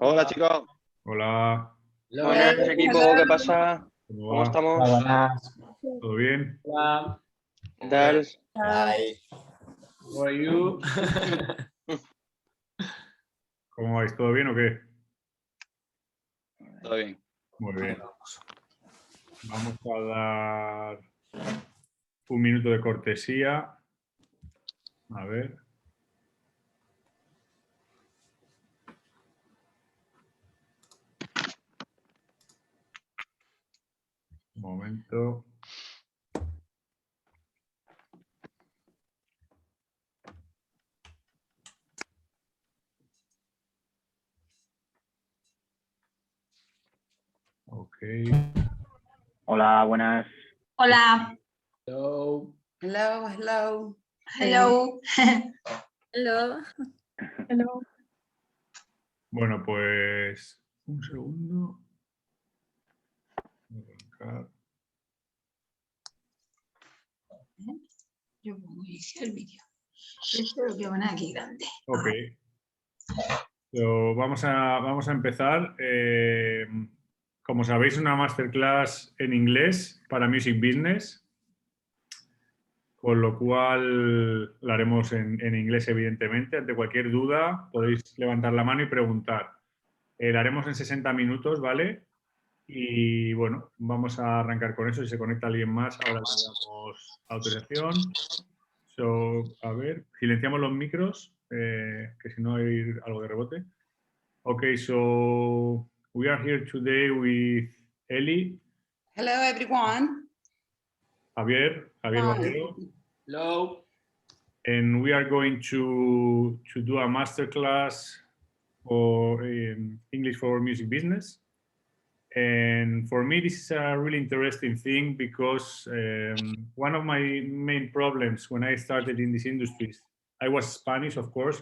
Hola chicos, Hola, buenas equipo, ¿qué pasa? ¿cómo ¿Cómo va? estamos? Buenas. ¿Todo bien? Hola, ¿Qué tal? Hi. how are you? ¿Cómo vais? ¿Todo bien o qué? Todo bien. Muy bien. Vamos a dar un minuto de cortesía. A ver. Un momento. Ok. Hola, buenas. Hola. Hello. Hello, hello. Hello. Hello. Hello. Bueno, pues un segundo. Voy a arrancar. Yo pongo iniciar el vídeo. Esto lo que van aquí grande. Ok. So, vamos a empezar. Como sabéis, una masterclass en inglés para Music Business, con lo cual la haremos en inglés, evidentemente. Ante cualquier duda podéis levantar la mano y preguntar. La haremos en 60 minutos, ¿vale? Y bueno, vamos a arrancar con eso. Si se conecta alguien más, ahora le damos autorización. So, a ver, silenciamos los micros, que si no hay algo de rebote. Okay, so we are here today with Eli, Hello, everyone. Javier Hi. Valero, Hello. and we are going to do a masterclass for English for Music Business. And for me, this is a really interesting thing because one of my main problems when I started in this industry, I was Spanish, of course.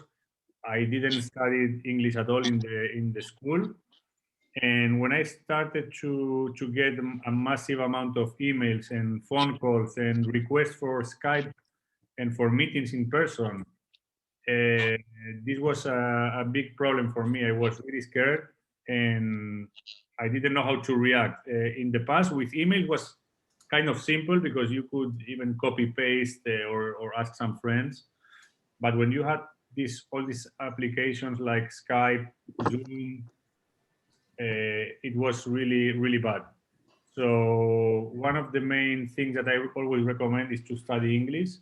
I didn't study English at all in the school. And when I started to get a massive amount of emails and phone calls and requests for Skype and for meetings in person, this was a big problem for me. I was really scared and I didn't know how to react. In the past, with email was kind of simple because you could even copy paste or ask some friends. But when you had all these applications like Skype, Zoom, it was really, really bad. So one of the main things that I always recommend is to study English.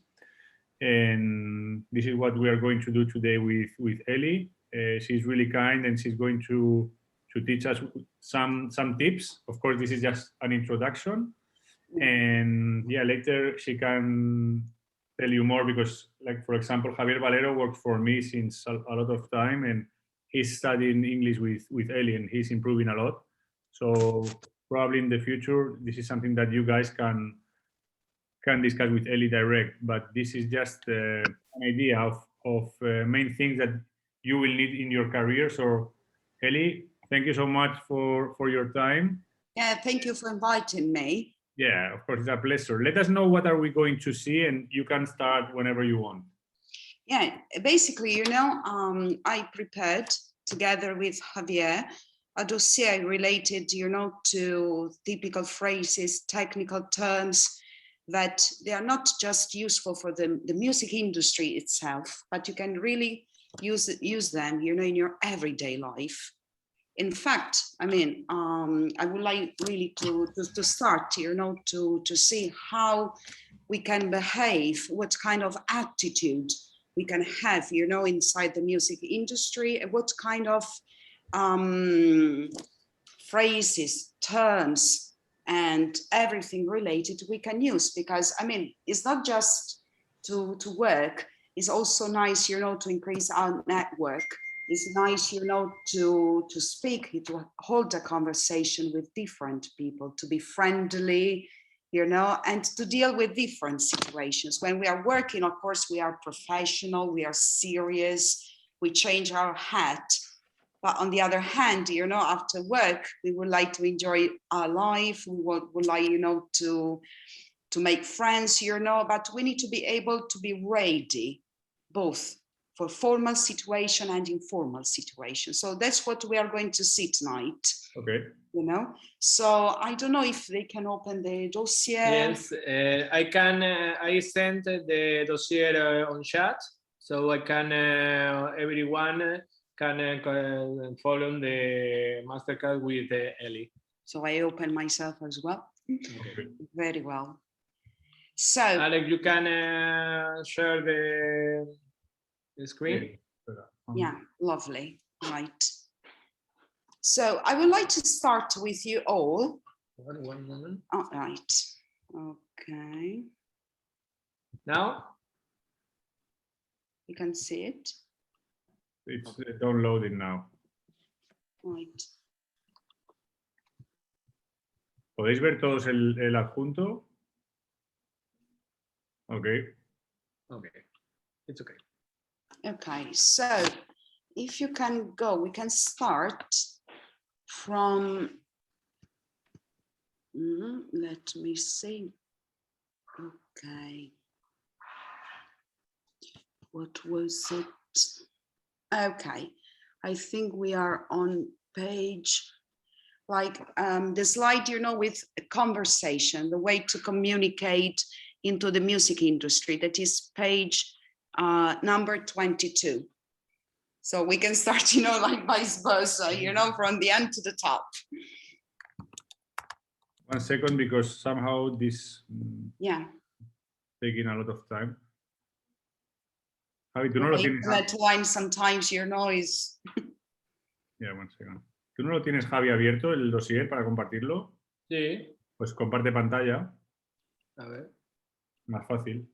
And this is what we are going to do today with Ellie. She's really kind and she's going to teach us some tips. Of course, this is just an introduction. And yeah, later she can tell you more because, like, for example, Javier Valero worked for me since a lot of time and he's studying English with Ellie and he's improving a lot. So probably in the future, this is something that you guys can discuss with Ellie direct, but this is just an idea of main things that you will need in your career. So Ellie, thank you so much for your time. Yeah, thank you for inviting me. Yeah, of course, it's a pleasure. Let us know what are we going to see and you can start whenever you want. Yeah, basically, I prepared together with Javier a dossier related, to typical phrases, technical terms that they are not just useful for the music industry itself, but you can really use them, in your everyday life. In fact, I would like really to start, to see how we can behave, what kind of attitude we can have, inside the music industry, and what kind of phrases, terms, and everything related we can use. Because, it's not just to work, it's also nice, to increase our network. It's nice, to speak, to hold a conversation with different people, to be friendly, and to deal with different situations. When we are working, of course, we are professional, we are serious, we change our hat. But on the other hand, after work, we would like to enjoy our life. We would like, to make friends, but we need to be able to be ready, both for formal situation and informal situation. So that's what we are going to see tonight. Okay. You know, so I don't know if they can open the dossier. Yes, I can. I sent the dossier on chat, so I can. Everyone can follow the masterclass with Ellie. So I open myself as well. Okay. Very well. So Alex, you can share the screen. yeah, lovely. Right. So I would like to start with you all. One moment. All right. Okay. Now? You can see it. It's downloading now. Right. ¿Podéis ver todos el adjunto? Okay. Okay. It's okay. Okay. So if you can go, we can start from, let me see. Okay. What was it? Okay. I think we are on page, like the slide, you know, with a conversation, the way to communicate into the music industry. That is page number 22. So we can start, you know, like vice versa, you know, from the end to the top. 1 second, because somehow this Yeah. taking a lot of time. Javi, tú no lo tienes. That line sometimes, you know, is. Yeah, 1 second. ¿Tú no lo tienes, Javi, abierto el dossier para compartirlo? Sí. Pues comparte pantalla. A ver. Más fácil.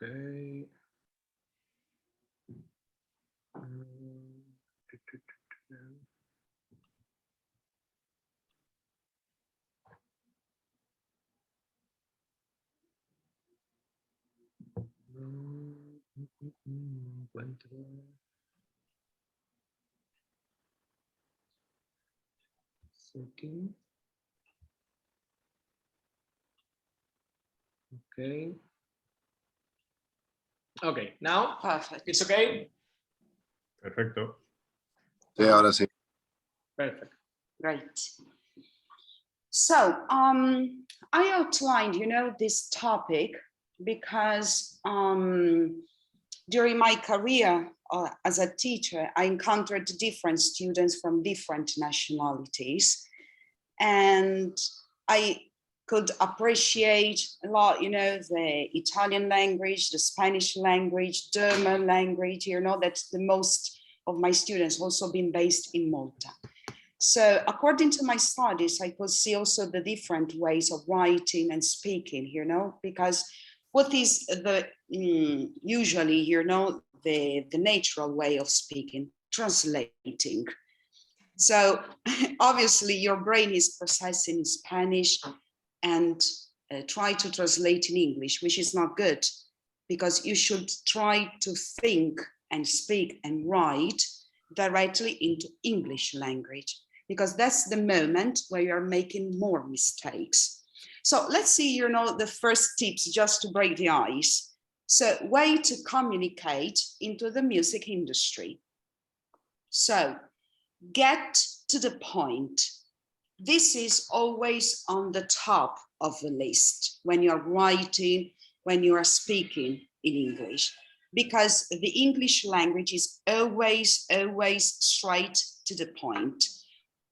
Okay. Encuentro. Aquí. Okay. Okay, now Perfect. it's okay. Perfecto. Sí, ahora sí. Perfect. Great. So I outlined, you know, this topic because during my career as a teacher, I encountered different students from different nationalities, and I could appreciate a lot, you know, the Italian language, the Spanish language, German language, you know, that's the most of my students also been based in Malta. So according to my studies, I could see also the different ways of writing and speaking, you know, because what is the usually, you know, the natural way of speaking, translating. So obviously your brain is processing Spanish and try to translate in English, which is not good, because you should try to think and speak and write directly into English language, because that's the moment where you're making more mistakes. So let's see, you know, the first tips just to break the ice. So way to communicate into the music industry. So get to the point. This is always on the top of the list when you're writing, when you are speaking in English, because the English language is always straight to the point.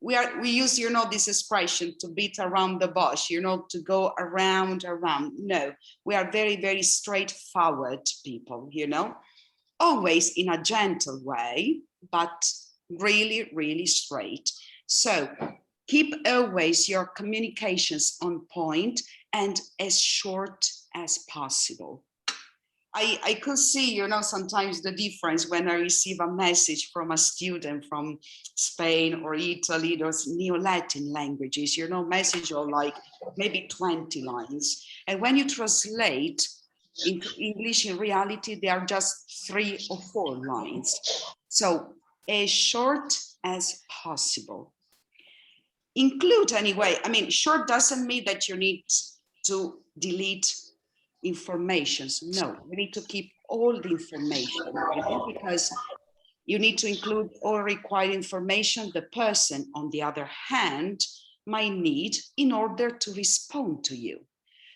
We use, you know, this expression to beat around the bush, you know, to go around. No, we are very straightforward people, you know, always in a gentle way, but really straight. So keep always your communications on point and as short as possible. I could see, you know, sometimes the difference when I receive a message from a student from Spain or Italy, those Neo-Latin languages, you know, message of like maybe 20 lines. And when you translate into English, in reality, they are just 3 or 4 lines. So as short as possible. Include anyway, I mean, sure doesn't mean that you need to delete information. No, you need to keep all the information, you know, because you need to include all required information the person, on the other hand, might need in order to respond to you.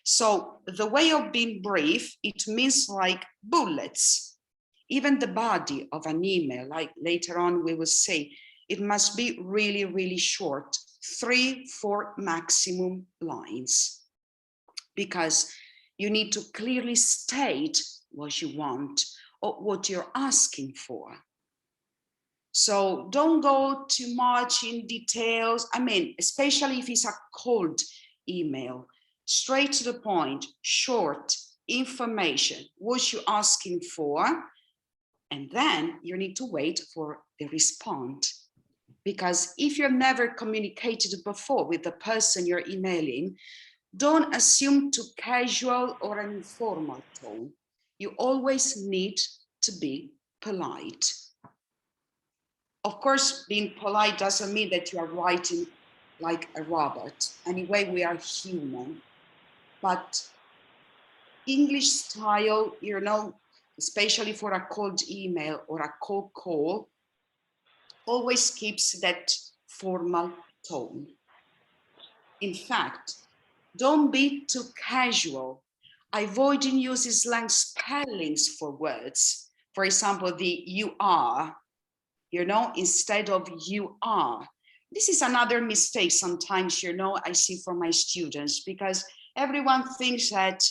So the way of being brief, it means like bullets. Even the body of an email, like later on we will say, it must be really, really short, 3-4 maximum lines, because you need to clearly state what you want or what you're asking for. So don't go too much in details. I mean, especially if it's a cold email, straight to the point, short information, what you're asking for, and then you need to wait for the response. Because if you've never communicated before with the person you're emailing, don't assume to casual or an informal tone. You always need to be polite. Of course, being polite doesn't mean that you are writing like a robot. Anyway, we are human. But English style, you know, especially for a cold email or a cold call, always keeps that formal tone. In fact, don't be too casual, avoiding using slang spellings for words. For example, the you are, you know, instead of you are. This is another mistake sometimes, you know, I see from my students, because everyone thinks that,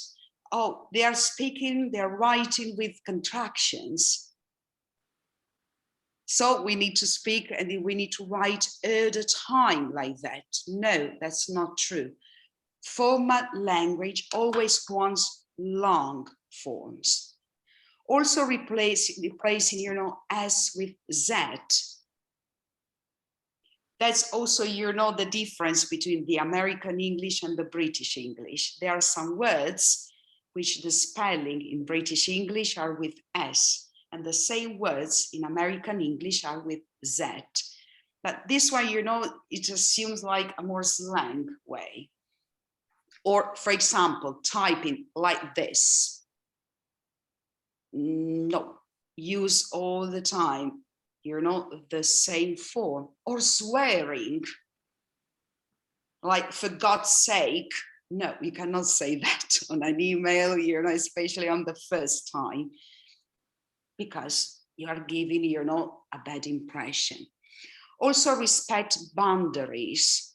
oh, they are speaking, they're writing with contractions. So we need to speak and we need to write all the time like that. No, that's not true. Formal language always wants long forms. Also replacing, you know, S with Z. That's also, you know, the difference between the American English and the British English. There are some words which the spelling in British English are with S, and the same words in American English are with Z. But this one, you know, it assumes like a more slang way. Or, for example, typing like this. No, use all the time, you know, the same form. Or swearing, like, for God's sake. No, you cannot say that on an email, you know, especially on the first time, because you are giving, you know, a bad impression. Also respect boundaries.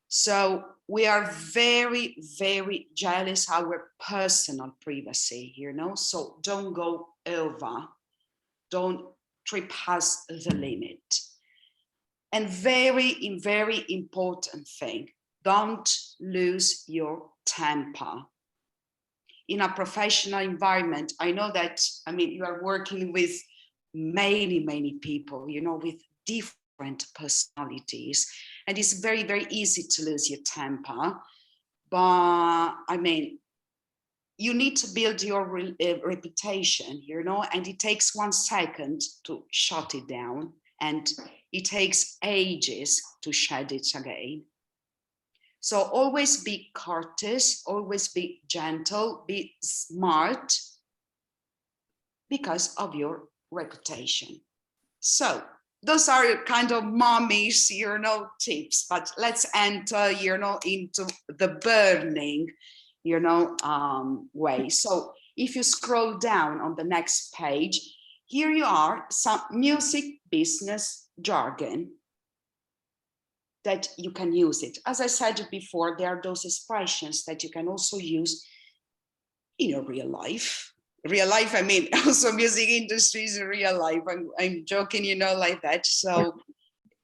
So we are very, very jealous of our personal privacy, you know, so don't go over, don't trespass the limit. And very important thing, don't lose your temper. In a professional environment, I know that, I mean, you are working with many people, you know, with different personalities, and it's very easy to lose your temper. But I mean, you need to build your reputation, you know, and it takes 1 second to shut it down, and it takes ages to shed it again. So always be courteous, always be gentle, be smart, because of your reputation. So those are kind of mommy's, you know, tips, but let's enter, you know, into the burning, you know, way. So if you scroll down on the next page, here you are, some music business jargon that you can use it. As I said before, there are those expressions that you can also use in your real life. Real life, I mean, also music industry is real life. I'm joking, you know, like that. So,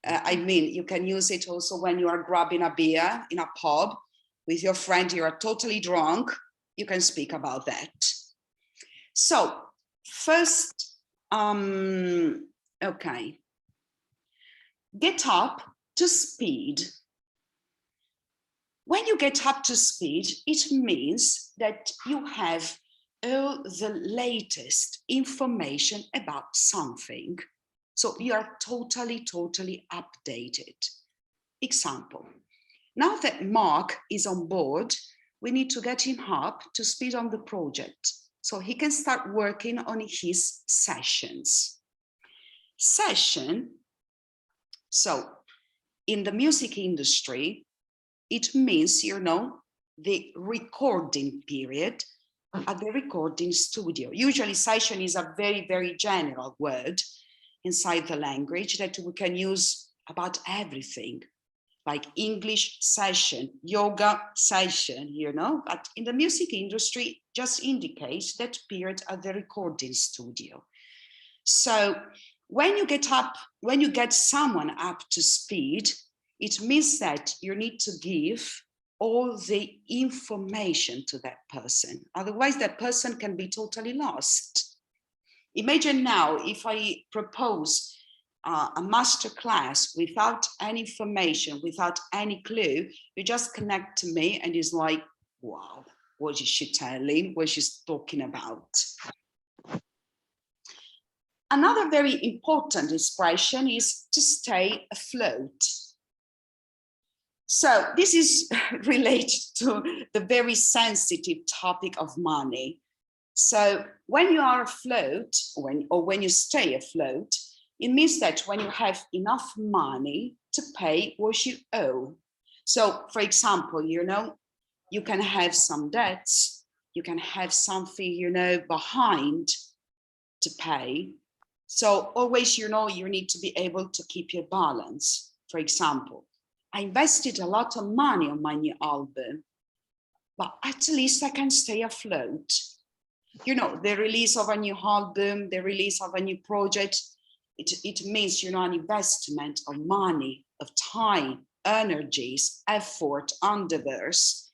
I mean, you can use it also when you are grabbing a beer in a pub with your friend, you are totally drunk, you can speak about that. So, first, okay. Get up to speed. When you get up to speed, it means that you have all the latest information about something. So you are totally updated. Example, now that Mark is on board, we need to get him up to speed on the project so he can start working on his sessions. Session, so in the music industry, it means, you know, the recording period at the recording studio. Usually session is a very general word inside the language that we can use about everything, like English session, yoga session, you know, but in the music industry just indicates that period at the recording studio. So when you get someone up to speed, it means that you need to give all the information to that person. Otherwise, that person can be totally lost. Imagine now if I propose a master class without any information, without any clue, you just connect to me and it's like, wow, what is she telling? What she's talking about? Another very important expression is to stay afloat. So this is related to the very sensitive topic of money. So when you are afloat, when you stay afloat, it means that when you have enough money to pay what you owe. So for example, you know, you can have some debts, you can have something, you know, behind to pay. So always, you know, you need to be able to keep your balance. For example, I invested a lot of money on my new album, but at least I can stay afloat. You know, the release of a new album, the release of a new project, it means, you know, an investment of money, of time, energies, effort, endeavors.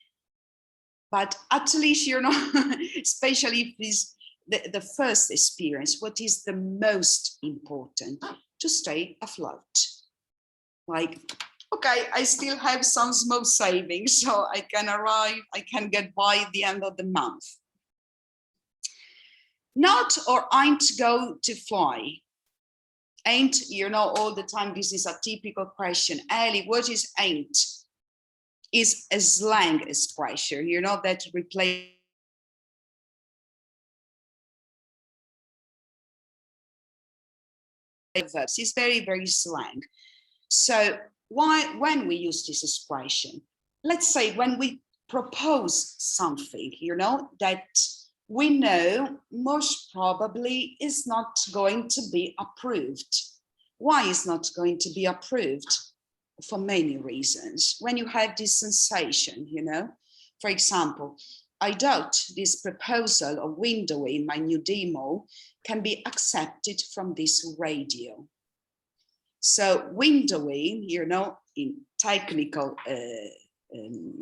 But at least, you know, especially if it's the first experience, what is the most important? To stay afloat. Like, okay, I still have some small savings, so I can get by the end of the month. Not or ain't go to fly. Ain't, you know, all the time, this is a typical question. Ellie, what is ain't? Is a slang expression, you know, that replaces verbs. It's very slang. So when we use this expression, let's say when we propose something, you know, that we know most probably is not going to be approved. Why is not going to be approved? For many reasons. When you have this sensation, you know, for example, I doubt this proposal of windowing my new demo can be accepted from this radio. So windowing, you know, in technical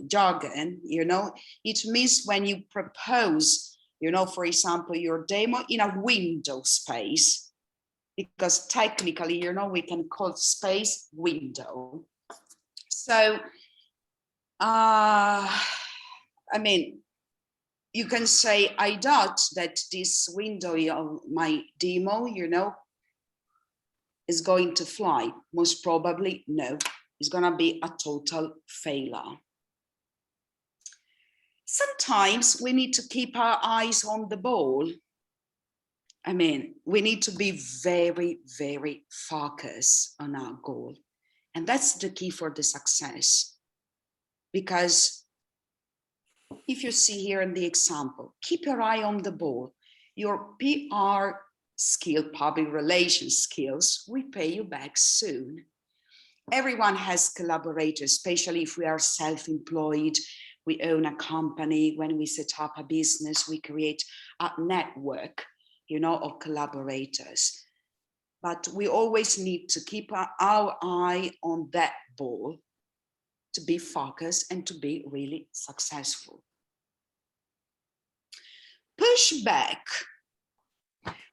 jargon, you know, it means when you propose, you know, for example, your demo in a window space, because technically, you know, we can call space window. So, I mean, you can say, I doubt that this window of my demo, you know, is going to fly. Most probably, no, it's gonna be a total failure. Sometimes we need to keep our eyes on the ball. I mean, we need to be very focused on our goal. And that's the key for the success. Because if you see here in the example, keep your eye on the ball. Your PR skill, public relations skills, will pay you back soon. Everyone has collaborators, especially if we are self-employed, we own a company. When we set up a business, we create a network, you know, of collaborators. But we always need to keep our eye on that ball to be focused and to be really successful. Push back.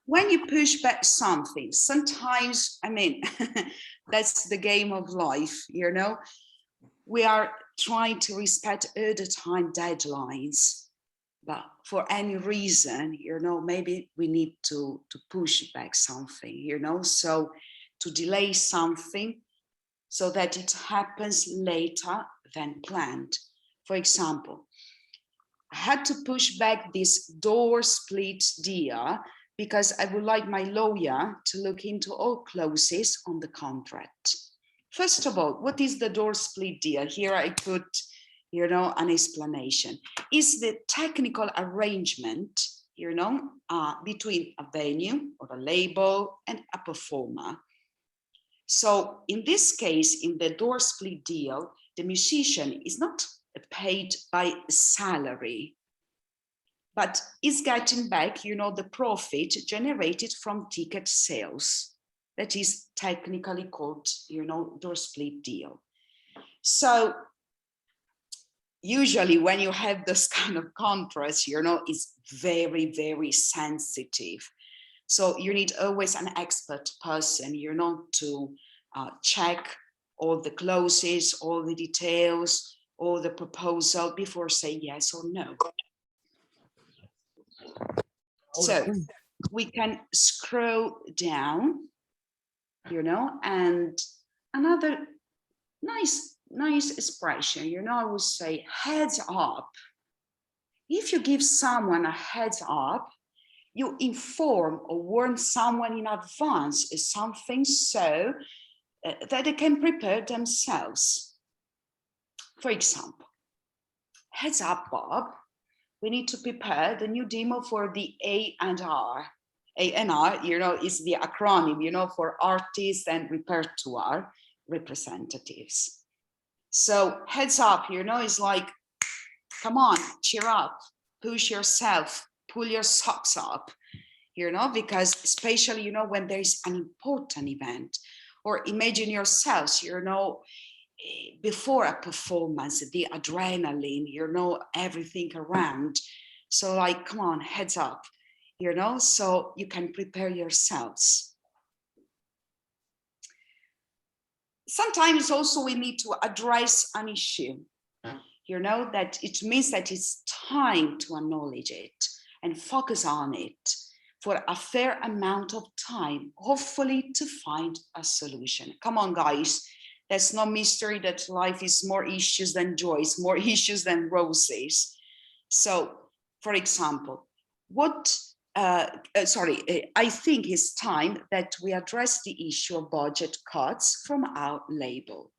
When you push back something, sometimes, I mean, that's the game of life, you know. We are trying to respect all the time deadlines, but for any reason, you know, maybe we need to push back something, you know. So to delay something so that it happens later than planned. For example, I had to push back this door split deal because I would like my lawyer to look into all clauses on the contract. First of all, what is the door split deal? Here I put, an explanation. Is the technical arrangement, between a venue or a label and a performer. So in this case, in the door split deal, the musician is not paid by salary, but is getting back, the profit generated from ticket sales. That is technically called, door split deal. So usually when you have this kind of contrast, it's very, very sensitive. So you need always an expert person, to check all the clauses, all the details, all the proposal before say yes or no. So we can scroll down, and another nice expression, I would say heads up. If you give someone a heads up, you inform or warn someone in advance of something so that they can prepare themselves. For example, heads up, Bob, we need to prepare the new demo for the A&R. A&R, is the acronym, for artists and repertoire representatives. So heads up, is like, come on, cheer up, push yourself, pull your socks up, because especially, when there is an important event, or imagine yourselves, before a performance, the adrenaline, everything around. So like, come on, heads up, so you can prepare yourselves. Sometimes also we need to address an issue, that it means that it's time to acknowledge it and focus on it for a fair amount of time, hopefully to find a solution. Come on, guys. There's no mystery that life is more issues than joys, more issues than roses. So, for example, I think it's time that we address the issue of budget cuts from our label.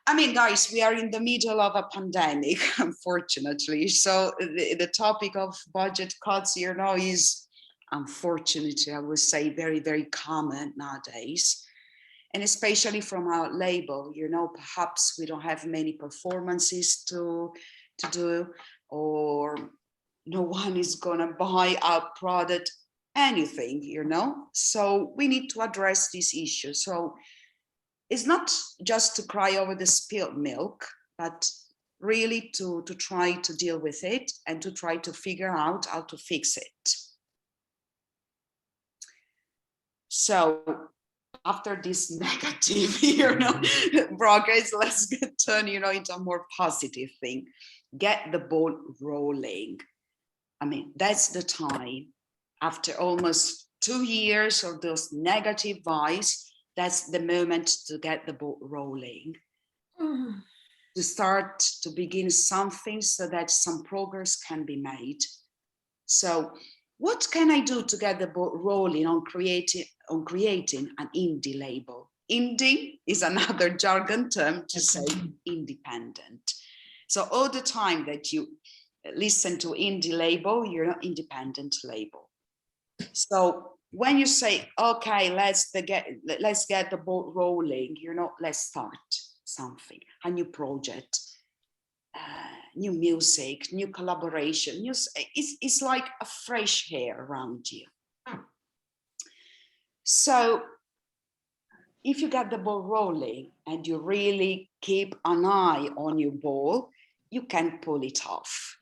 I mean, guys, we are in the middle of a pandemic, unfortunately. So the topic of budget cuts, is unfortunately, I would say, very, very common nowadays. And especially from our label, perhaps we don't have many performances to do, or no one is gonna buy our product, anything, So we need to address this issue. So it's not just to cry over the spilled milk, but really to try to deal with it and to try to figure out how to fix it. So after this negative, progress, let's turn, into a more positive thing. Get the ball rolling. I mean, that's the time. After almost 2 years of those negative vibes, that's the moment to get the ball rolling. To start to begin something so that some progress can be made. So what can I do to get the ball rolling on creating an indie label? Indie is another jargon term to say independent. So all the time that you listen to indie label, you're not independent label. So when you say, okay, let's get the ball rolling, let's start something, a new project, new music, new collaboration. It's like a fresh air around you. So if you get the ball rolling and you really keep an eye on your ball, you can pull it off.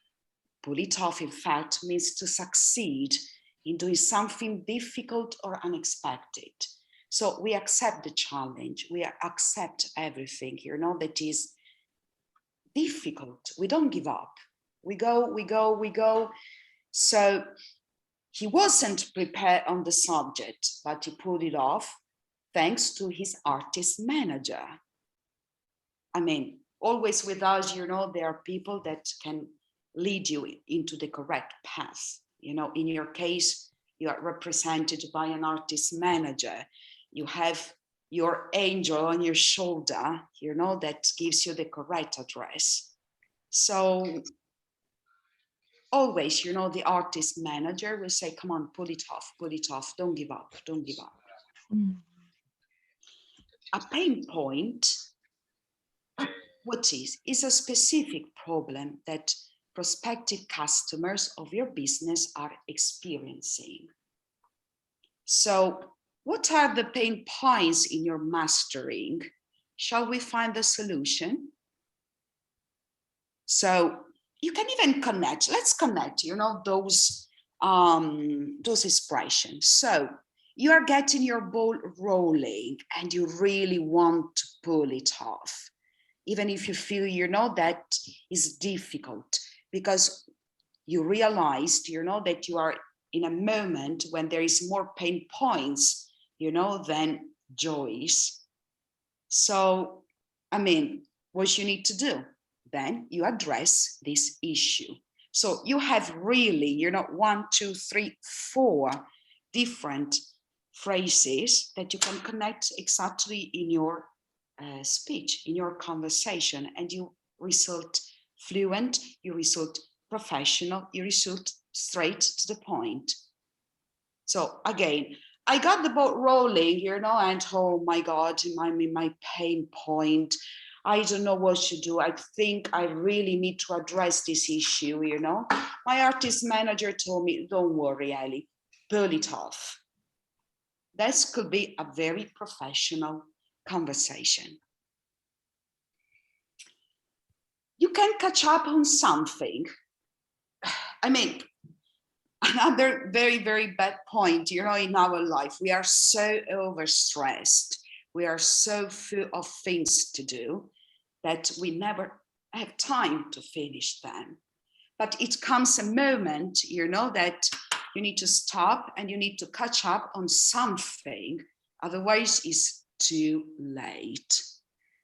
Pull it off, in fact, means to succeed in doing something difficult or unexpected. So we accept the challenge, we accept everything, that is difficult. We don't give up. We go. So he wasn't prepared on the subject, but he pulled it off. thanks to his artist manager. I mean, always with us, you know, there are people that can lead you into the correct path. You know, in your case, you are represented by an artist manager. You have your angel on your shoulder, you know, that gives you the correct address. So always, you know, the artist manager will say, come on, pull it off, don't give up, don't give up. A pain point, what is a specific problem that prospective customers of your business are experiencing. So what are the pain points in your mastering? Shall we find the solution? So you can even connect, let's connect, you know, those expressions. So you are getting your ball rolling and you really want to pull it off, even if you feel, you know, that is difficult because you realized, you know, that you are in a moment when there is more pain points, you know, than joys. So, I mean, what you need to do? Then you address this issue. So you have really, you know, 1, 2, 3, 4 different phrases that you can connect exactly in your speech, in your conversation, and you result fluent, you result professional, you result straight to the point. So again, I got the ball rolling, you know, and oh my God, I'm in my pain point. I don't know what to do. I think I really need to address this issue, you know. My artist manager told me, don't worry, Ellie, pull it off. This could be a very professional conversation. You can catch up on something. I mean, another very, very bad point, you know, in our life, we are so overstressed. We are so full of things to do that we never have time to finish them. But it comes a moment, you know, that you need to stop and you need to catch up on something. Otherwise, it's too late.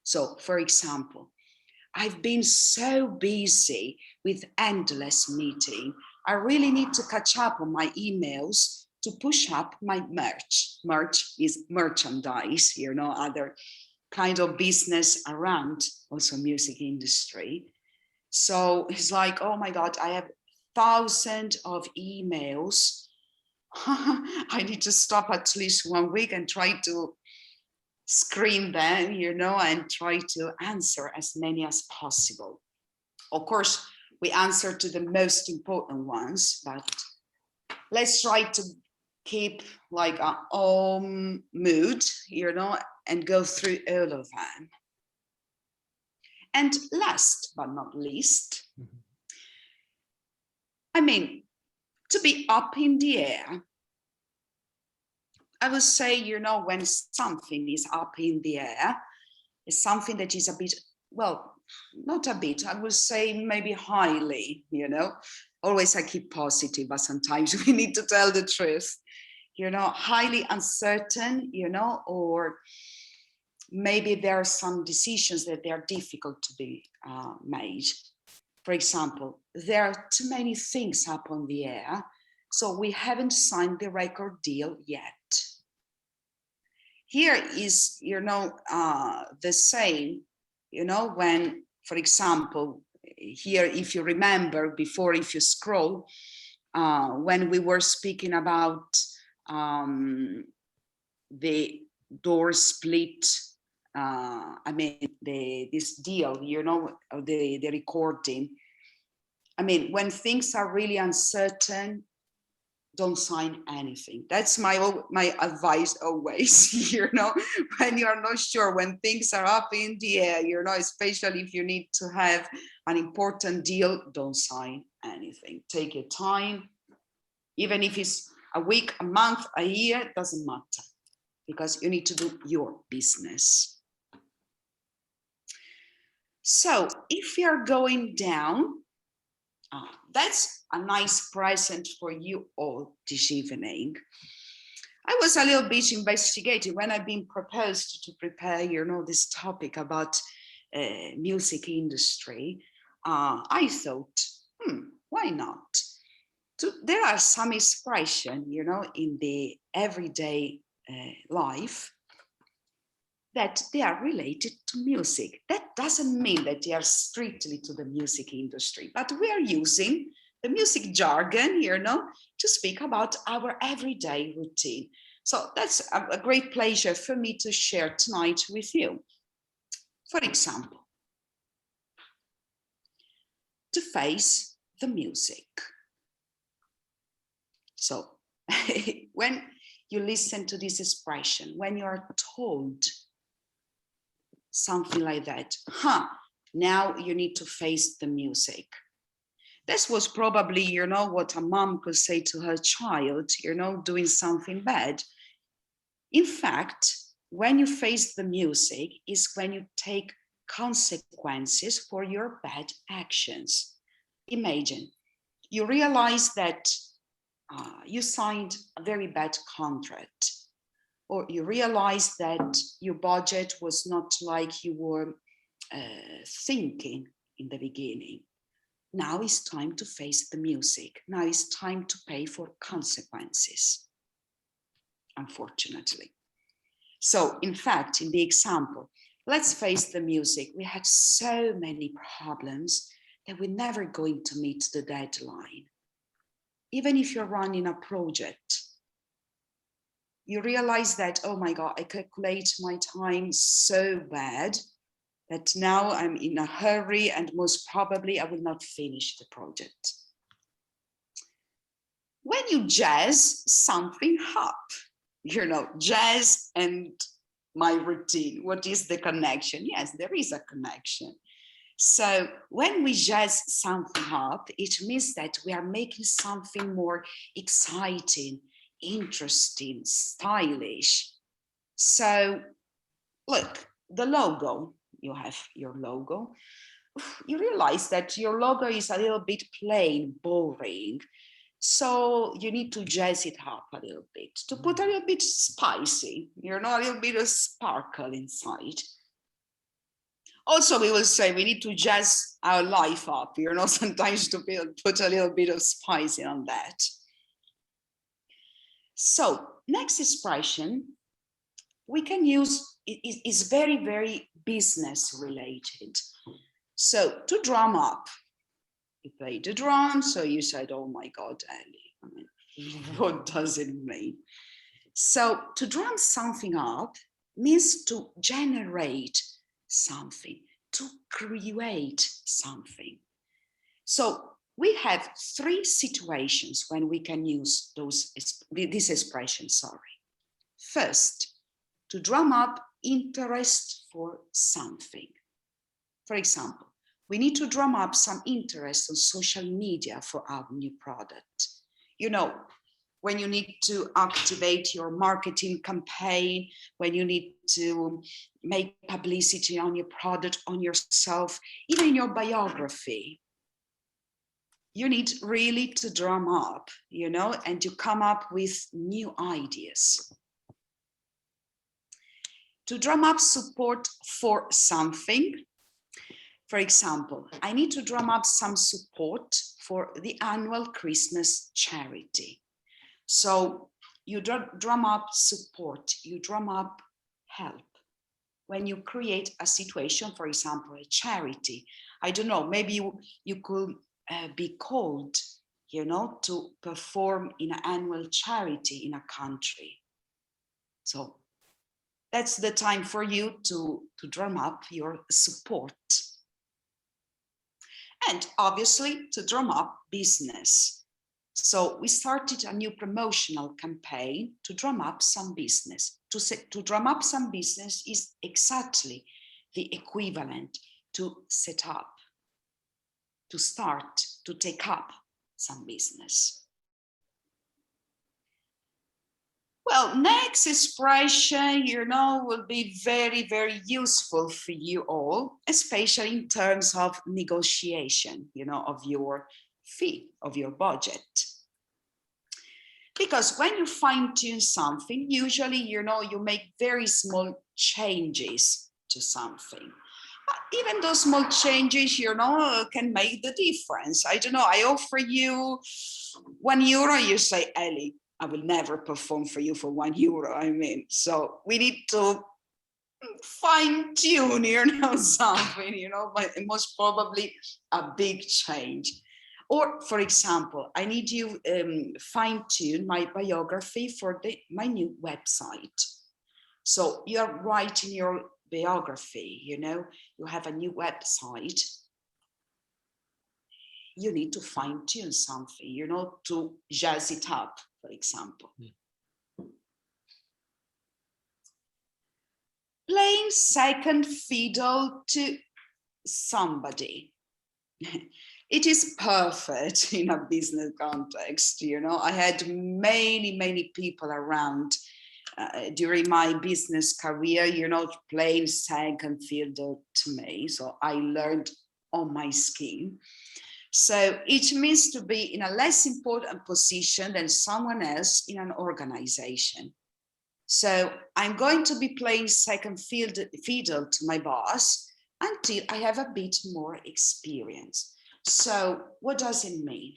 So, for example, I've been so busy with endless meetings. I really need to catch up on my emails to push up my merch. Merch is merchandise, you know, other kind of business around also music industry. So it's like, oh my God, I have thousands of emails. I need to stop at least 1 week and try to screen them, you know, and try to answer as many as possible. Of course, we answer to the most important ones, but let's try to keep like our own mood, you know, and go through all of them. And last but not least, I mean, to be up in the air. I would say, you know, when something is up in the air, it's something that is a bit, well, not a bit, I would say maybe highly, you know. Always I keep positive, but sometimes we need to tell the truth, you know, highly uncertain, you know, or maybe there are some decisions that they are difficult to be made. For example, there are too many things up on the air, so we haven't signed the record deal yet. Here is, you know, the same, you know, when, for example, here, if you remember before, if you scroll, when we were speaking about the door split, I mean, this deal, you know, the recording. I mean, when things are really uncertain, don't sign anything. That's my advice always, you know, when you are not sure, when things are up in the air, you know, especially if you need to have an important deal, don't sign anything. Take your time, even if it's a week, a month, a year, doesn't matter, because you need to do your business. So if you are going down, that's a nice present for you all this evening. I was a little bit investigating when I've been proposed to prepare, you know, this topic about music industry. I thought, why not? There are some expression, you know, in the everyday life that they are related to music. That doesn't mean that they are strictly to the music industry, but we are using the music jargon, you know, to speak about our everyday routine. So that's a great pleasure for me to share tonight with you. For example, to face the music. So when you listen to this expression, when you are told something like that, now you need to face the music. This was probably, you know, what a mom could say to her child, you know, doing something bad. In fact, when you face the music is when you take consequences for your bad actions. Imagine, you realize that you signed a very bad contract, or you realize that your budget was not like you were thinking in the beginning. Now it's time to face the music. Now it's time to pay for consequences, unfortunately. So in fact, in the example, let's face the music. We had so many problems that we're never going to meet the deadline. Even if you're running a project, you realize that, oh my God, I calculate my time so bad that now I'm in a hurry and most probably I will not finish the project. When you jazz something up, you know, jazz and my routine, what is the connection? Yes, there is a connection. So when we jazz something up, it means that we are making something more exciting, interesting, stylish. So look, the logo, you have your logo. You realize that your logo is a little bit plain, boring. So you need to jazz it up a little bit, to put a little bit spicy, you know, a little bit of sparkle inside. Also, we will say we need to jazz our life up, you know, sometimes to put a little bit of spice on that. So next expression we can use is very, very business related. So to drum up, you play the drum, so you said, oh my God, Ali, I mean, what does it mean? So to drum something up means to generate something, to create something. So we have three situations when we can use this expression, sorry. First, to drum up interest for something. For example, we need to drum up some interest on social media for our new product. You know, when you need to activate your marketing campaign, when you need to make publicity on your product, on yourself, even in your biography, you need really to drum up, you know, and to come up with new ideas. To drum up support for something. For example, I need to drum up some support for the annual Christmas charity. So you drum up support, you drum up help. When you create a situation, for example, a charity, I don't know, maybe you could be called, you know, to perform in an annual charity in a country. So that's the time for you to drum up your support. And obviously to drum up business. So we started a new promotional campaign to drum up some business. To drum up some business is exactly the equivalent to set up, to start, to take up some business. Well, next expression, you know, will be very, very useful for you all, especially in terms of negotiation, you know, of your fee, of your budget. Because when you fine tune something, usually, you make very small changes to something. But even those small changes, can make the difference. I don't know, I offer you €1, you say, Ellie, I will never perform for you for €1. So we need to fine tune, something, but most probably a big change. Or, for example, I need you fine tune my biography for my new website. So you're writing your biography, you have a new website. You need to fine tune something, to jazz it up, for example. Playing second fiddle to somebody. It is perfect in a business context. I had many people around during my business career, playing second fiddle to me. So I learned on my skin. So it means to be in a less important position than someone else in an organization. So I'm going to be playing second fiddle to my boss until I have a bit more experience. So what does it mean?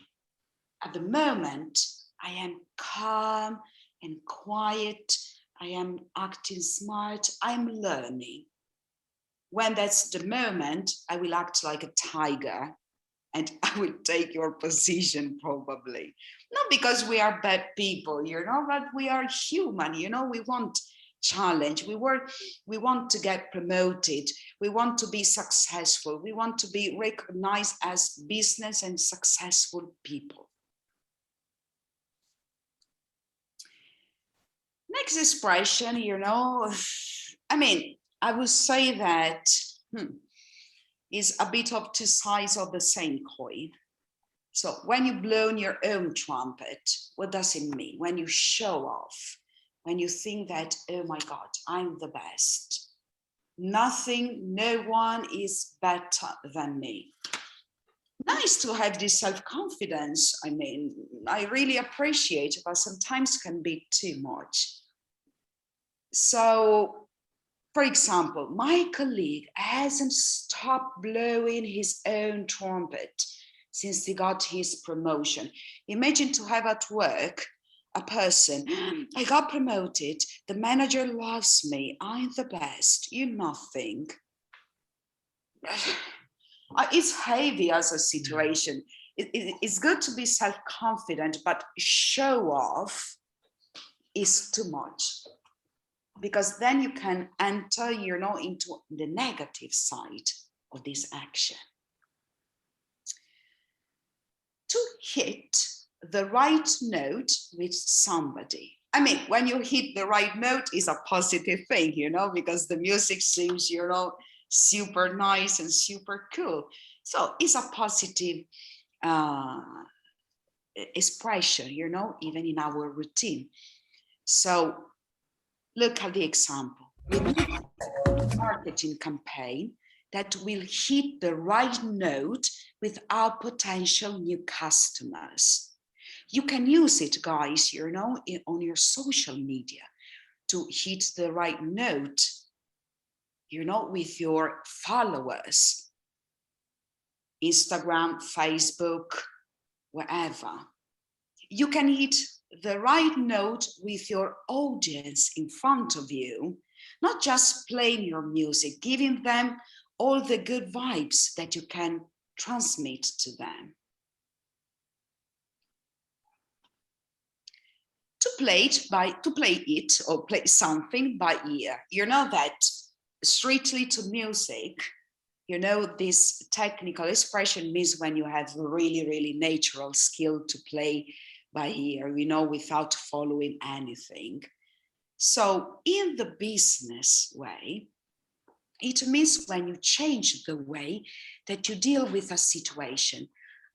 At the moment, I am calm and quiet. I am acting smart. I'm learning. When that's the moment, I will act like a tiger and I will take your position probably. Not because we are bad people, but we are human, we want challenge. We want to get promoted. We want to be successful. We want to be recognized as business and successful people. Next expression, I would say that is a bit of two sides of the same coin. So when you blow in your own trumpet, what does it mean? When you show off, when you think that, oh my God, I'm the best. Nothing, no one is better than me. Nice to have this self-confidence. I really appreciate it, but sometimes can be too much. So, for example, my colleague hasn't stopped blowing his own trumpet since he got his promotion. Imagine to have at work a person, I got promoted, the manager loves me, I'm the best, you nothing. It's heavy as a situation. It's good to be self-confident, but show off is too much. Because then you can enter, into the negative side of this action. To hit the right note with somebody. When you hit the right note is a positive thing, because the music seems, super nice and super cool. So it's a positive expression, even in our routine. So look at the example. We need a marketing campaign that will hit the right note with our potential new customers. You can use it, guys, on your social media to hit the right note, with your followers. Instagram, Facebook, wherever. You can hit the right note with your audience in front of you, not just playing your music, giving them all the good vibes that you can transmit to them. To play something by ear, that strictly to music, this technical expression means when you have a really natural skill to play by ear, without following anything. So in the business way, it means when you change the way that you deal with a situation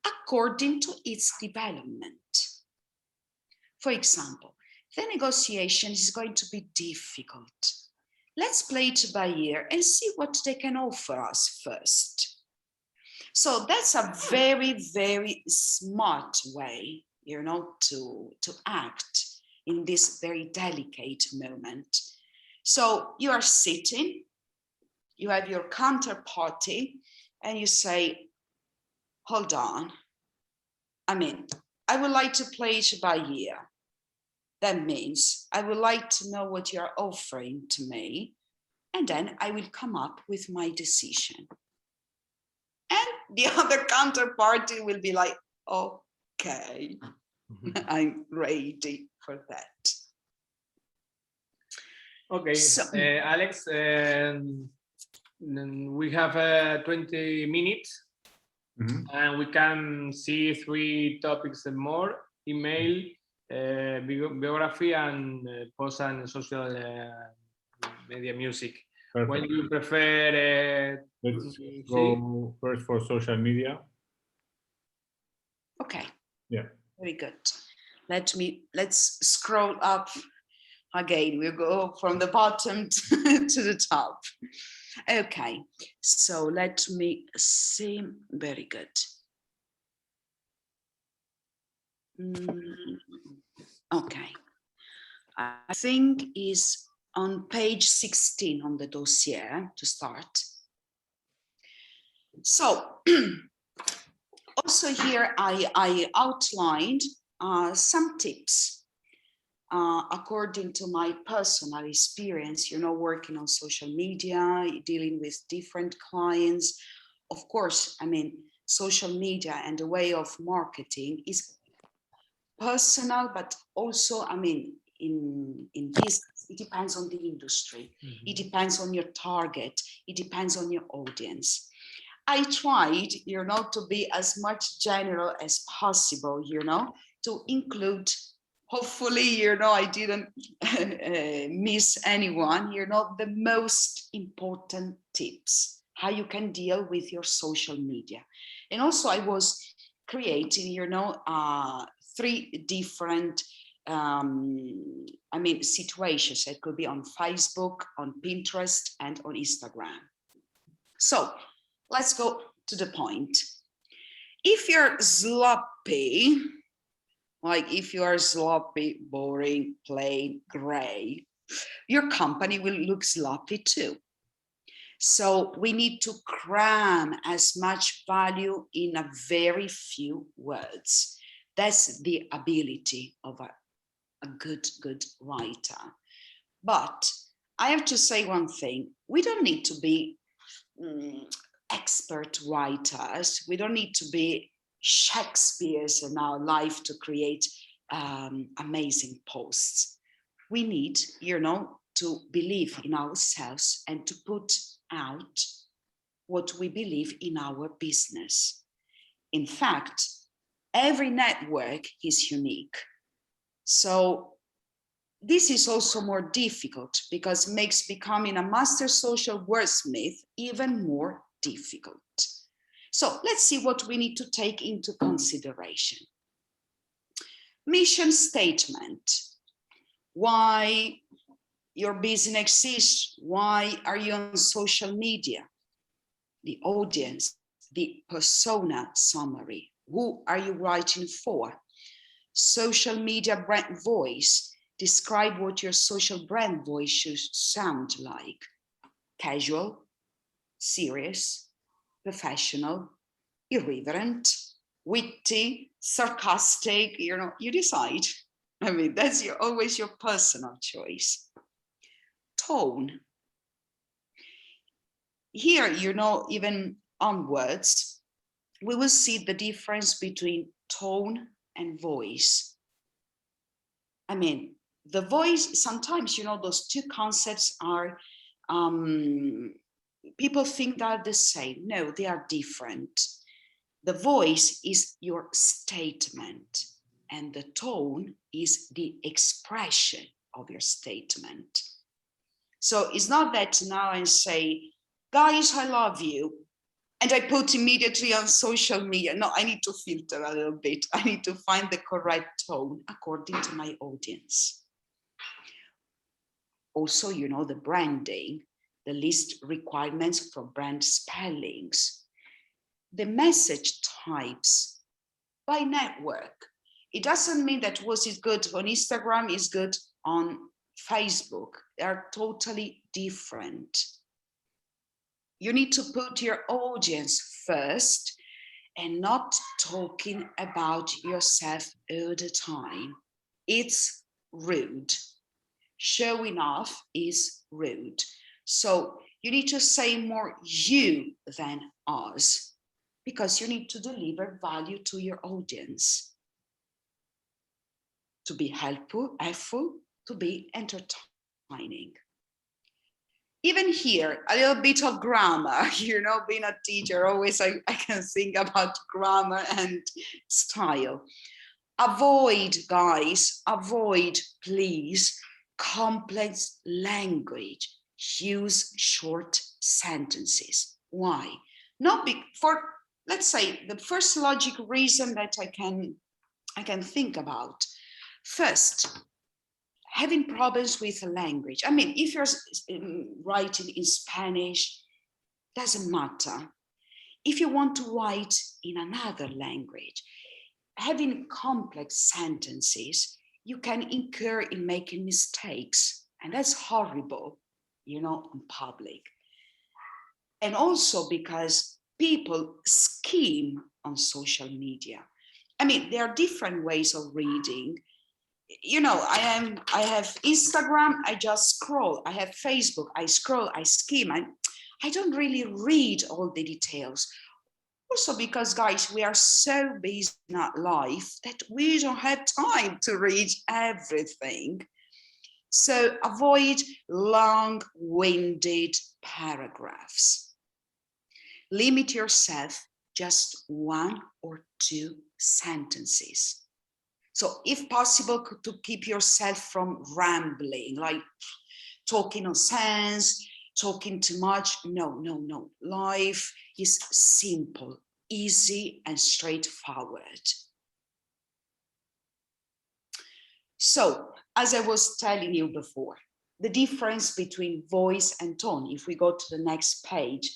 according to its development. For example, the negotiation is going to be difficult. Let's play it by ear and see what they can offer us first. So that's a very smart way to act in this very delicate moment. So you are sitting, you have your counterparty, and you say, hold on. I would like to play it by ear. That means I would like to know what you're offering to me, and then I will come up with my decision. And the other counterparty will be like, okay, I'm ready for that. Okay, So, Alex, we have 20 minutes. And we can see 3 topics and more: email, biography, and post and social media music. Perfect. When do you prefer? Let's go first for social media. okay. Yeah. Very good. Let's scroll up again. We'll go from the bottom to the top. Okay, so let me see. Very good. Okay, I think is on page 16 on the dossier to start. So also here I outlined some tips according to my personal experience, working on social media, dealing with different clients. Of course, social media and the way of marketing is personal, but also, in business, it depends on the industry. It depends on your target. It depends on your audience. I tried, to be as much general as possible, to include, hopefully, I didn't miss anyone, the most important tips, how you can deal with your social media. And also I was creating, 3 different situations. It could be on Facebook, on Pinterest, and on Instagram. So let's go to the point. If you're sloppy, boring, plain, gray, your company will look sloppy too. So we need to cram as much value in a very few words. That's the ability of a good writer. But I have to say one thing. We don't need to be expert writers. We don't need to be Shakespeare's in our life to create amazing posts. We need, to believe in ourselves and to put out what we believe in our business. In fact, every network is unique. So this is also more difficult because it makes becoming a master social wordsmith even more difficult. So let's see what we need to take into consideration. Mission statement. Why your business exists? Why are you on social media? The audience, the persona summary. Who are you writing for? Social media brand voice. Describe what your social brand voice should sound like. Casual, serious, professional, irreverent, witty, sarcastic, you decide. That's always your personal choice. Tone. Here, even onwards, we will see the difference between tone and voice. The voice, sometimes, those 2 concepts are, people think they're the same. No, they are different. The voice is your statement, and the tone is the expression of your statement. So it's not that now I say, guys, I love you, and I put immediately on social media. No, I need to filter a little bit. I need to find the correct tone according to my audience. Also, the branding, the list requirements for brand spellings, the message types by network. It doesn't mean that what is good on Instagram is good on Facebook. They are totally different. You need to put your audience first and not talking about yourself all the time. It's rude. Showing off is rude. So you need to say more you than us, because you need to deliver value to your audience. To be helpful, to be entertaining. Even here, a little bit of grammar, you know, being a teacher, always I can think about grammar and style. Avoid, guys, avoid, please, complex language. Use short sentences. Why? Not for, let's say, the first logical reason that I can think about. First, having problems with the language. I mean, if you're writing in Spanish, doesn't matter. If you want to write in another language, having complex sentences, you can incur in making mistakes. And that's horrible, you know, in public. And also because people scheme on social media. I mean, there are different ways of reading. You know, I have Instagram, I just scroll. I have Facebook, I scroll, I skim. I don't really read all the details. Also because, guys, we are so busy in our life that we don't have time to read everything. So avoid long-winded paragraphs. Limit yourself just 1 or 2 sentences. So if possible, to keep yourself from rambling, like talking nonsense, talking too much. No. Life is simple, easy, and straightforward. So, as I was telling you before, the difference between voice and tone, if we go to the next page,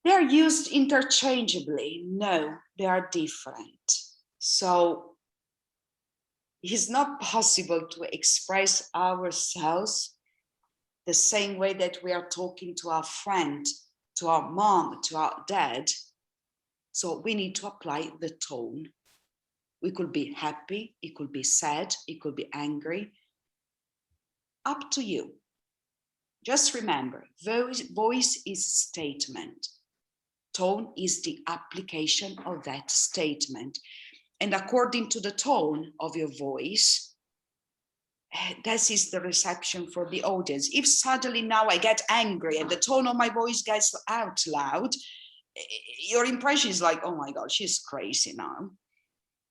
they're used interchangeably. No, they are different. So it's not possible to express ourselves the same way that we are talking to our friend, to our mom, to our dad. So we need to apply the tone. We could be happy, it could be sad, it could be angry. Up to you. Just remember, voice is a statement. Tone is the application of that statement. And according to the tone of your voice, this is the reception for the audience. If suddenly now I get angry and the tone of my voice gets out loud, your impression is like, oh my God, she's crazy now.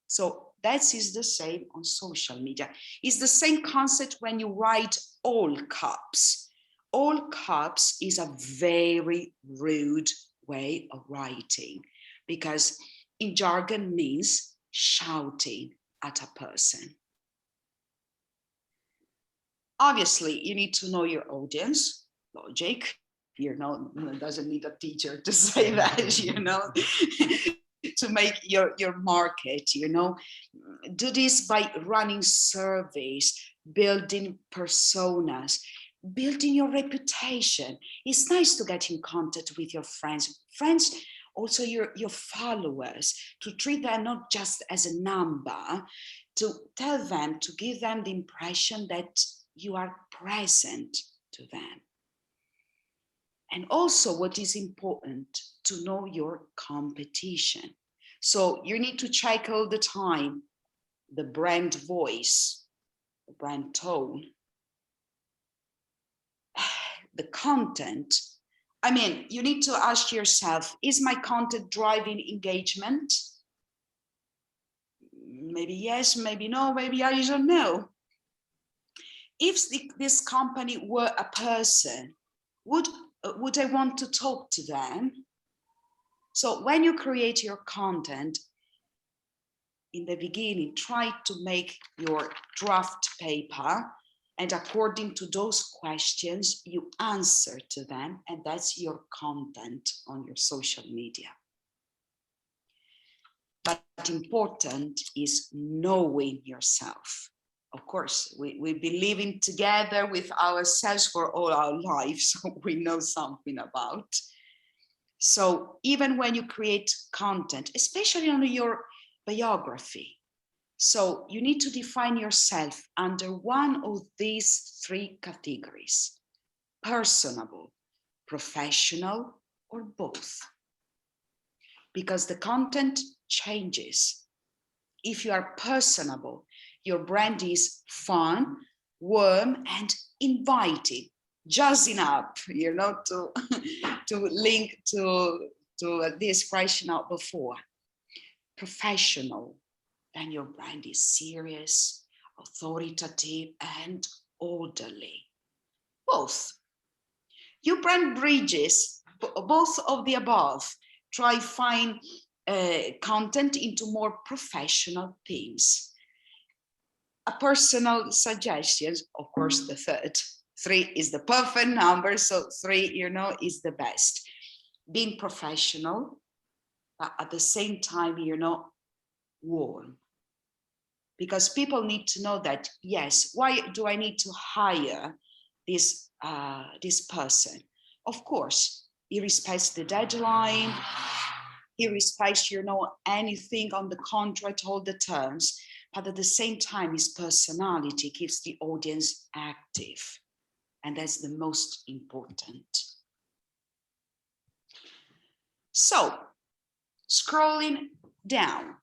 So that is the same on social media. It's the same concept when you write all caps. All caps is a very rude way of writing, because in jargon means shouting at a person. Obviously, you need to know your audience, logic, you know, it doesn't need a teacher to say that, you know, to make your market, you know. Do this by running surveys, building personas, building your reputation. It's nice to get in contact with your friends, also your followers, to treat them not just as a number, to tell them, to give them the impression that you are present to them. And also what is important, to know your competition. So you need to check all the time the brand voice, the brand tone, the content. I mean, you need to ask yourself, is my content driving engagement? Maybe yes, maybe no, maybe I don't know. If this company were a person, would I want to talk to them? So when you create your content, in the beginning, try to make your draft paper, and according to those questions, you answer to them, and that's your content on your social media. but important is knowing yourself. Of course, we've been living together with ourselves for all our lives, so we know something about. So even when you create content, especially on your biography, so you need to define yourself under one of these three categories: personable, professional, or both. Because the content changes. If you are personable, your brand is fun, warm, and inviting, jazzing up, you know, to link to the expression out before. Professional, then your brand is serious, authoritative, and orderly. Both. Your brand bridges both of the above. Try find content into more professional themes. A personal suggestion, of course, the third. 3 is the perfect number, so 3, you know, is the best. Being professional, but at the same time, you know, warm. Because people need to know that, yes, why do I need to hire this person? Of course, he respects the deadline, he respects, you know, anything on the contract, all the terms, but at the same time, his personality keeps the audience active. And that's the most important. So, scrolling down,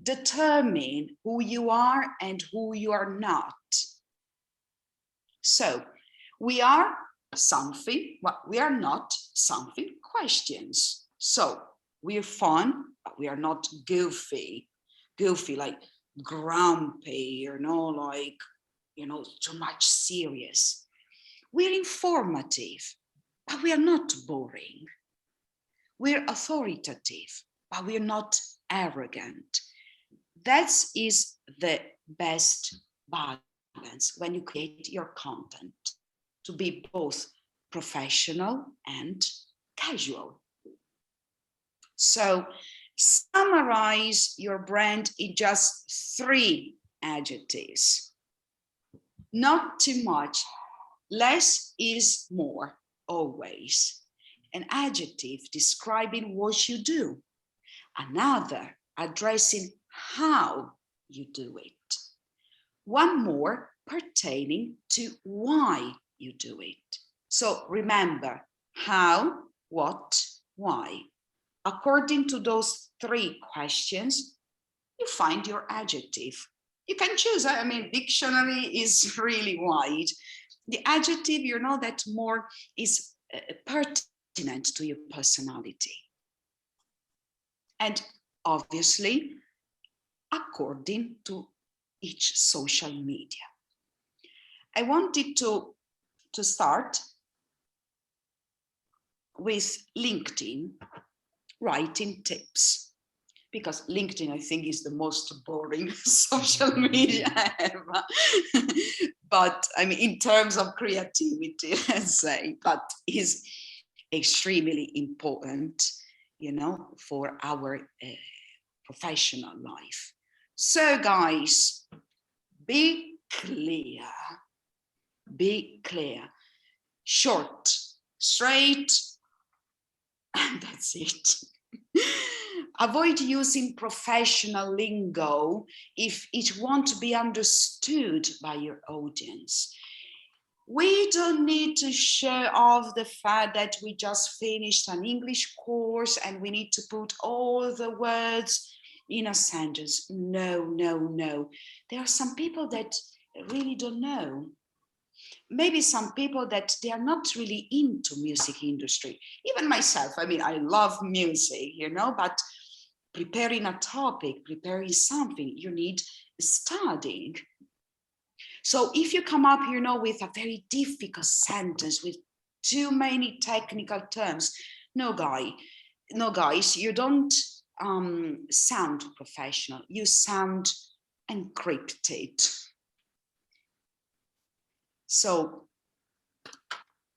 determine who you are and who you are not. So, we are something, but we are not something, questions. So, we're fun, but we are not goofy. Goofy, like grumpy, you know, like, you know, too much serious. We're informative, but we are not boring. We're authoritative, but we're not arrogant. That is the best balance when you create your content, to be both professional and casual. So summarize your brand in just 3 adjectives. Not too much. Less is more, always. An adjective describing what you do. Another addressing how you do it. One more pertaining to why you do it. So remember, how, what, why. According to those 3 questions, you find your adjective. You can choose, I mean, dictionary is really wide. The adjective, you know, that more is pertinent to your personality. And obviously, according to each social media. I wanted to start with LinkedIn writing tips, because LinkedIn, I think, is the most boring social media ever. But I mean, in terms of creativity, let's say, but is extremely important, you know, for our professional life. So guys, be clear, short, straight, and that's it. Avoid using professional lingo if it won't be understood by your audience. We don't need to show off the fact that we just finished an English course and we need to put all the words in a sentence. No, no, no. There are some people that really don't know. Maybe some people that they are not really into music industry. Even myself, I mean, I love music, you know, but preparing a topic, preparing something, you need studying. So if you come up, you know, with a very difficult sentence with too many technical terms, no guys, you don't sound professional. You sound encrypted. So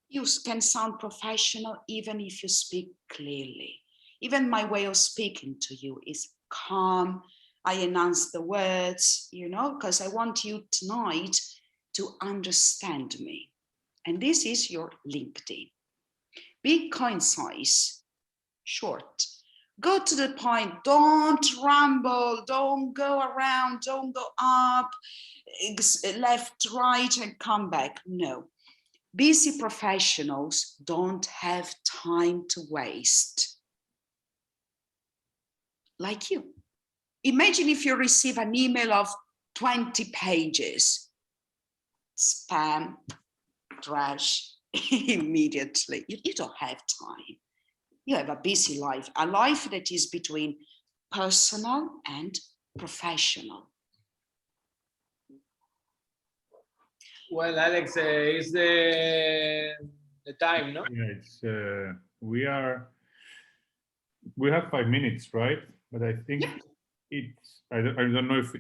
you can sound professional even if you speak clearly. Even my way of speaking to you is calm. I announce the words, you know, because I want you tonight to understand me. And this is your LinkedIn. Be concise, short. Go to the point. Don't ramble. Don't go around. Don't go up, left, right, and come back. No. Busy professionals don't have time to waste. Like you. Imagine if you receive an email of 20 pages. Spam, trash, immediately. You don't have time. You have a busy life, a life that is between personal and professional. Well, Alex, it's the time, no? Yeah, it's we have 5 minutes, right? But I think it's I don't know if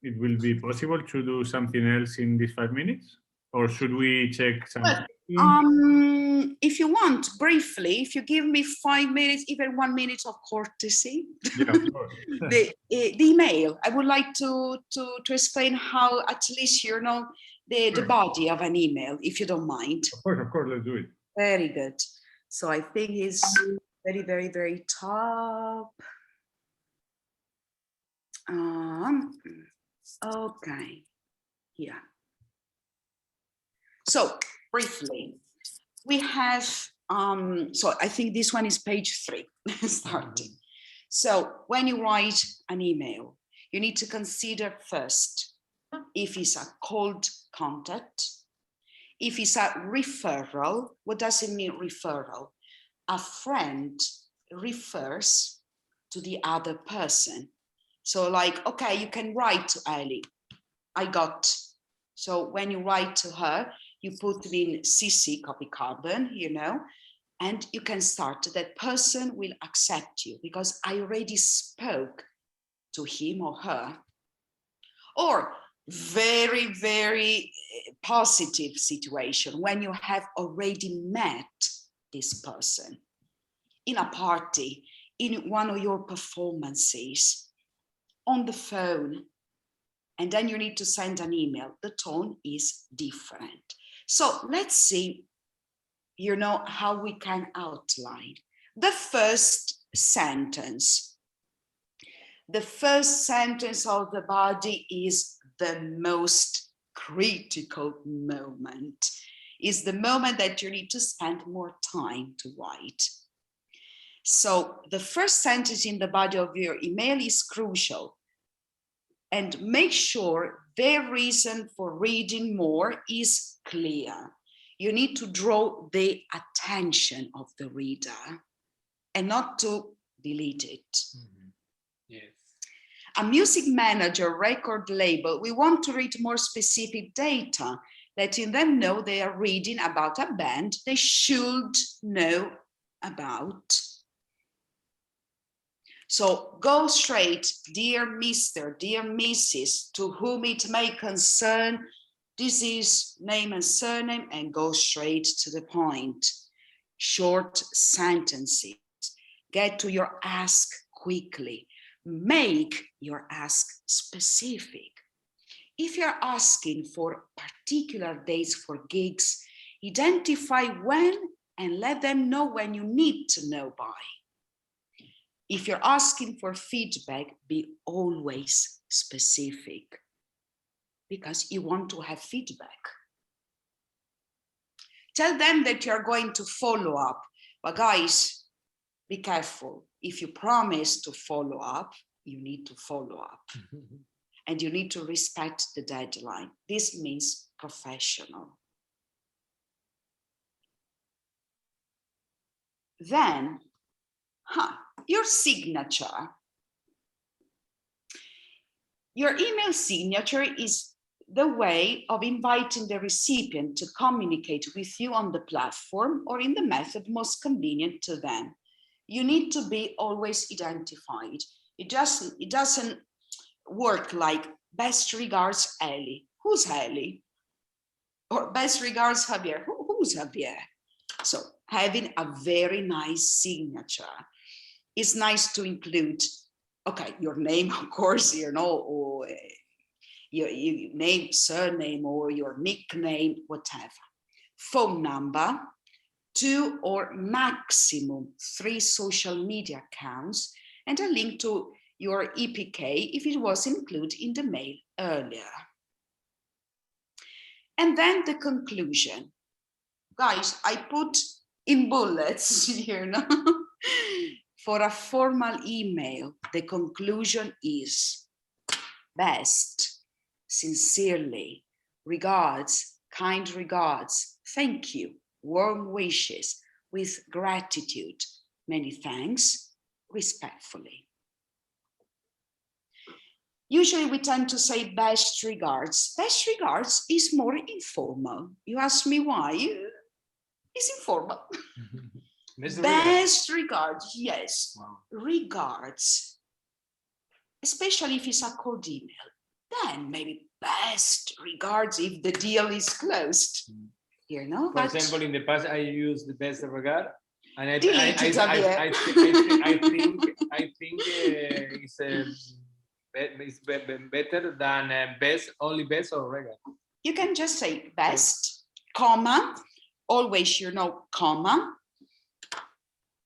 it will be possible to do something else in these 5 minutes, or should we check something? If you want, briefly, if you give me 5 minutes, even 1 minute of courtesy, Yeah, of course. the email, I would like to explain how, at least, you know, the body of an email, if you don't mind. Of course, let's do it. Very good. So I think it's very, very, very top. Okay, yeah. So briefly, we have, so I think this one is page 3, starting. So when you write an email, you need to consider first if it's a cold contact, if it's a referral. What does it mean, referral? A friend refers to the other person. So like, okay, you can write to Ali. I got. So when you write to her, you put in CC, copy carbon, you know, and you can start. That person will accept you because I already spoke to him or her. Or very, very positive situation when you have already met this person in a party, in one of your performances, on the phone, and then you need to send an email. The tone is different. So let's see, you know, how we can outline. The first sentence. The first sentence of the body is the most critical moment. Is the moment that you need to spend more time to write. So the first sentence in the body of your email is crucial. And make sure their reason for reading more is clear. You need to draw the attention of the reader and not to delete it. Mm-hmm. Yes. A music manager, record label, we want to read more specific data, letting them know they are reading about a band they should know about. So go straight, dear Mr., dear Mrs., to whom it may concern. This is name and surname, and go straight to the point. Short sentences. Get to your ask quickly. Make your ask specific. If you're asking for particular dates for gigs, identify when and let them know when you need to know by. If you're asking for feedback, be always specific because you want to have feedback. Tell them that you're going to follow up. But guys, be careful. If you promise to follow up, you need to follow up. And you need to respect the deadline. This means professional. Then, your signature. Your email signature is the way of inviting the recipient to communicate with you on the platform or in the method most convenient to them. You need to be always identified. It doesn't work like best regards, Ellie. Who's Ellie? Or best regards, Javier. Who's Javier? So having a very nice signature. it's nice to include, okay, your name, of course, you know, or your name, surname, or your nickname, whatever. Phone number, 2 or maximum 3 social media accounts, and a link to your EPK if it was included in the mail earlier. And then the conclusion. Guys, I put in bullets, you know, for a formal email, the conclusion is best, sincerely, regards, kind regards, thank you, warm wishes, with gratitude, many thanks, respectfully. Usually we tend to say best regards. Best regards is more informal. You ask me why? It's informal. Best regards, yes. Wow. Regards, especially if it's a cold email. Then maybe best regards if the deal is closed. You know. For example, in the past, I used the best regard, and I think it's better than best, only best or regard. You can just say best, comma, always, you know, comma,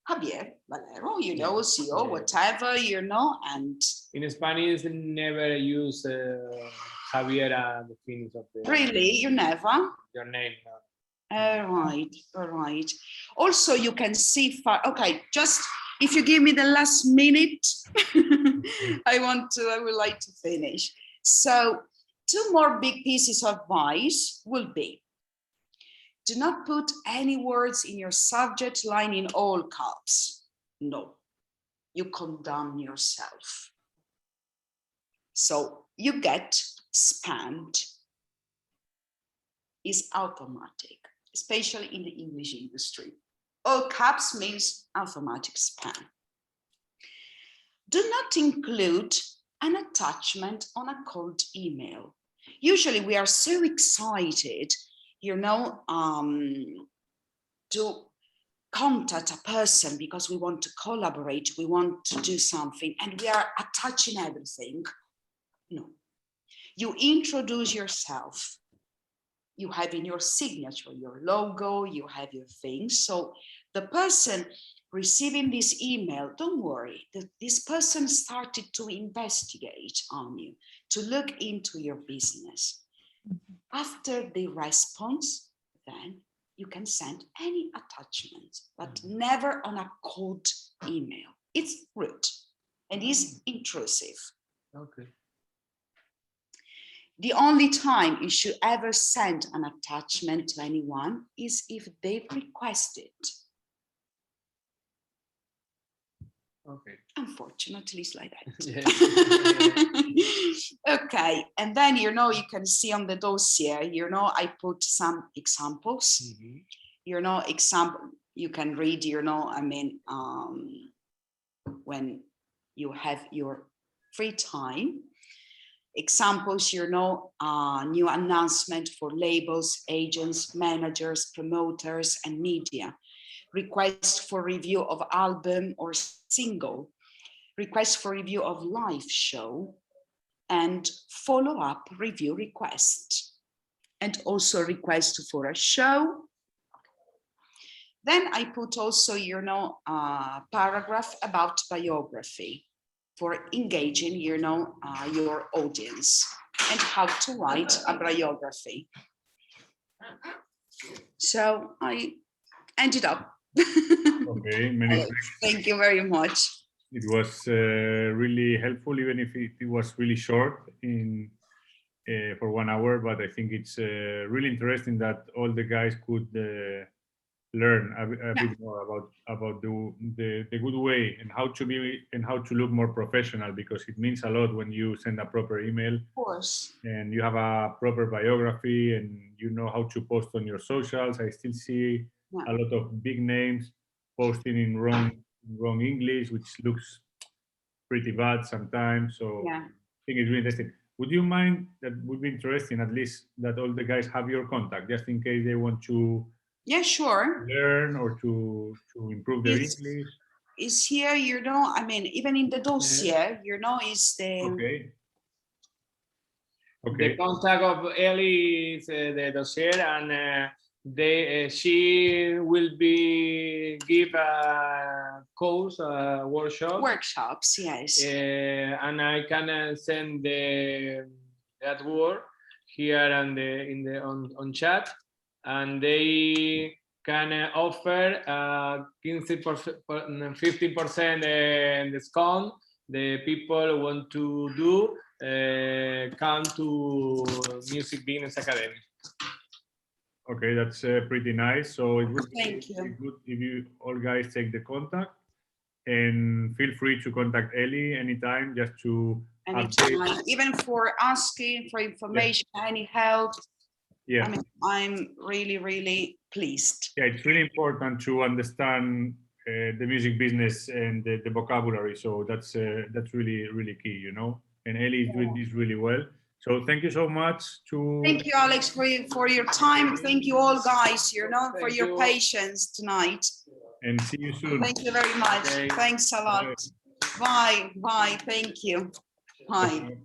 Javier, Valero, you know, CEO, whatever, you know, and... In Spanish, never use Javier at the finish of the... Really? You never? Your name, no. All right. Also, you can see, okay, just if you give me the last minute, I would like to finish. So 2 more big pieces of advice will be, do not put any words in your subject line in all caps. No, you condemn yourself. So you get spammed. Is automatic, especially in the English industry. All caps means automatic spam. Do not include an attachment on a cold email. Usually we are so excited, you know, to contact a person because we want to collaborate, we want to do something, and we are attaching everything. No, you introduce yourself. You have in your signature, your logo, you have your things. So the person receiving this email, don't worry, this person started to investigate on you, to look into your business. After the response, then you can send any attachment, but never on a cold email. It's rude and is intrusive. Okay. The only time you should ever send an attachment to anyone is if they request it. Okay. Unfortunately, it's like that. Yeah. Okay, and then, you know, you can see on the dossier, you know, I put some examples. Mm-hmm. You know, you can read, you know, I mean, when you have your free time. Examples, you know, new announcement for labels, agents, managers, promoters, and media. Request for review of album or single. Request for review of live show. And follow-up review request. And also request for a show. Then I put also, you know, a paragraph about biography, for engaging, you know, your audience, and how to write a biography. So I ended up. Okay, many thanks. Thank you very much. It was really helpful, even if it was really short for 1 hour. But I think it's really interesting that all the guys could learn a bit more about the good way and how to be and how to look more professional, because it means a lot when you send a proper email. Of course. And you have a proper biography and you know how to post on your socials. I still see a lot of big names posting in wrong English, which looks pretty bad sometimes. So I think it's really interesting. Would you mind, that would be interesting, at least that all the guys have your contact, just in case they want to sure. learn or to improve their English? is here, you know, I mean, even in the dossier, you know, is the, Okay. The Okay. contact of Ellie is the dossier, and she will be give a course, a workshop, workshops, yes. and I can send that word here and on chat, and they can offer 15% discount. The people want to do come to Music Business Academy. Okay, that's pretty nice. So it would Thank be you. good if you all guys take the contact, and feel free to contact Ellie anytime just to update. Anytime, even for asking for information, any help. Yeah. I mean, I'm really, really pleased. Yeah, it's really important to understand the music business and the vocabulary. So that's really, really key, you know. And Ellie is doing this really well. So thank you so much to. Thank you, Alex, for your time. Thank you all, guys, you know, for Thank your you. patience tonight. And see you soon. Thank you very much. Okay. Thanks a lot. Bye. Bye. Thank you. Bye.